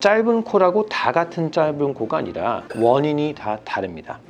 짧은 코라고 다 같은 짧은 코가 아니라 원인이 다 다릅니다.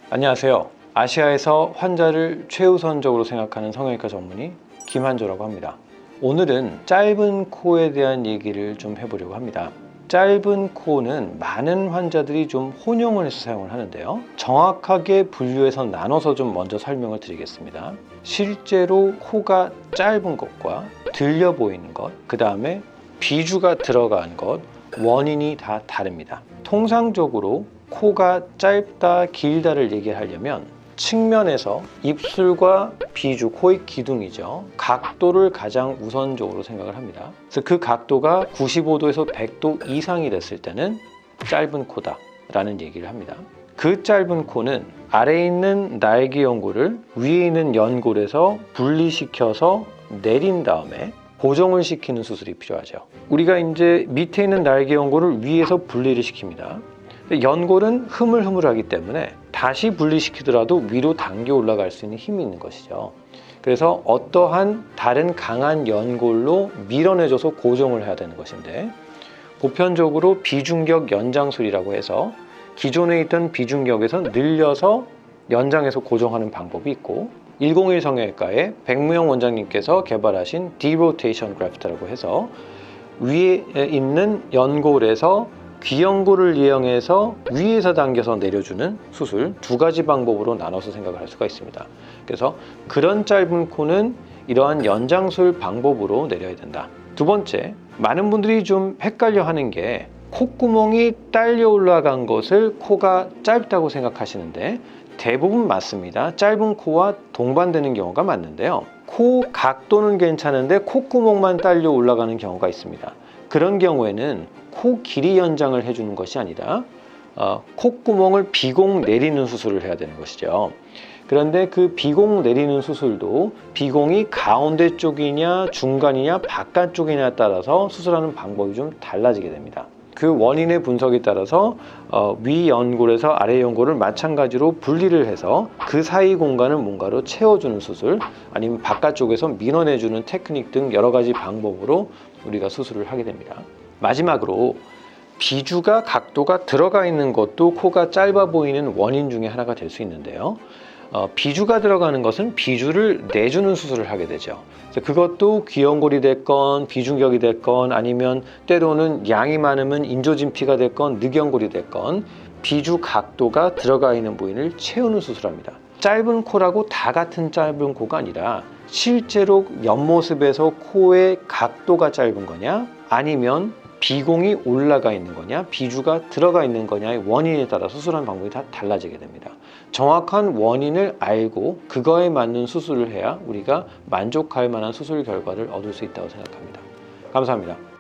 안녕하세요. 아시아에서 환자를 최우선적으로 생각하는 성형외과 전문의 김한조라고 합니다. 오늘은 짧은 코에 대한 얘기를 좀 해보려고 합니다. 짧은 코는 많은 환자들이 좀 혼용을 해서 사용을 하는데요. 정확하게 분류해서 나눠서 좀 먼저 설명을 드리겠습니다. 실제로 코가 짧은 것과 들려 보이는 것, 그 다음에 비주가 들어간 것, 원인이 다 다릅니다. 통상적으로 코가 짧다, 길다를 얘기하려면 측면에서 입술과 비주, 코의 기둥이죠. 각도를 가장 우선적으로 생각을 합니다. 그래서 그 각도가 95도에서 100도 이상이 됐을 때는 짧은 코다 라는 얘기를 합니다. 그 짧은 코는 아래에 있는 날개 연골을 위에 있는 연골에서 분리시켜서 내린 다음에 고정을 시키는 수술이 필요하죠. 우리가 이제 밑에 있는 날개 연골을 위에서 분리를 시킵니다. 연골은 흐물흐물하기 때문에 다시 분리시키더라도 위로 당겨 올라갈 수 있는 힘이 있는 것이죠. 그래서 어떠한 다른 강한 연골로 밀어내줘서 고정을 해야 되는 것인데, 보편적으로 비중격 연장술이라고 해서 기존에 있던 비중격에서 늘려서 연장해서 고정하는 방법이 있고, 101 성형외과의 백무영 원장님께서 개발하신 디로테이션 그래프트라고 해서 위에 있는 연골에서 귀연골을 이용해서 위에서 당겨서 내려주는 수술, 두 가지 방법으로 나눠서 생각을 할 수가 있습니다. 그래서 그런 짧은 코는 이러한 연장술 방법으로 내려야 된다. 두 번째, 많은 분들이 좀 헷갈려 하는 게 콧구멍이 딸려 올라간 것을 코가 짧다고 생각하시는데 대부분 맞습니다. 짧은 코와 동반되는 경우가 맞는데요. 코 각도는 괜찮은데 콧구멍만 딸려 올라가는 경우가 있습니다. 그런 경우에는 코 길이 연장을 해주는 것이 아니라 콧구멍을 비공 내리는 수술을 해야 되는 것이죠. 그런데 그 비공 내리는 수술도 비공이 가운데 쪽이냐 중간이냐 바깥쪽이냐에 따라서 수술하는 방법이 좀 달라지게 됩니다. 그 원인의 분석에 따라서 위 연골에서 아래 연골을 마찬가지로 분리를 해서 그 사이 공간을 뭔가로 채워주는 수술, 아니면 바깥쪽에서 밀어내주는 테크닉 등 여러 가지 방법으로 우리가 수술을 하게 됩니다. 마지막으로 비주가 각도가 들어가 있는 것도 코가 짧아 보이는 원인 중에 하나가 될 수 있는데요. 비주가 들어가는 것은 비주를 내주는 수술을 하게 되죠. 그것도 귀연골이 됐건 비중격이 됐건 아니면 때로는 양이 많으면 인조진피가 됐건 늑연골이 됐건 비주 각도가 들어가 있는 부위를 채우는 수술합니다. 짧은 코라고 다 같은 짧은 코가 아니라 실제로 옆모습에서 코의 각도가 짧은 거냐 아니면 비공이 올라가 있는 거냐 비주가 들어가 있는 거냐의 원인에 따라 수술하는 방법이 다 달라지게 됩니다. 정확한 원인을 알고 그거에 맞는 수술을 해야 우리가 만족할 만한 수술 결과를 얻을 수 있다고 생각합니다. 감사합니다.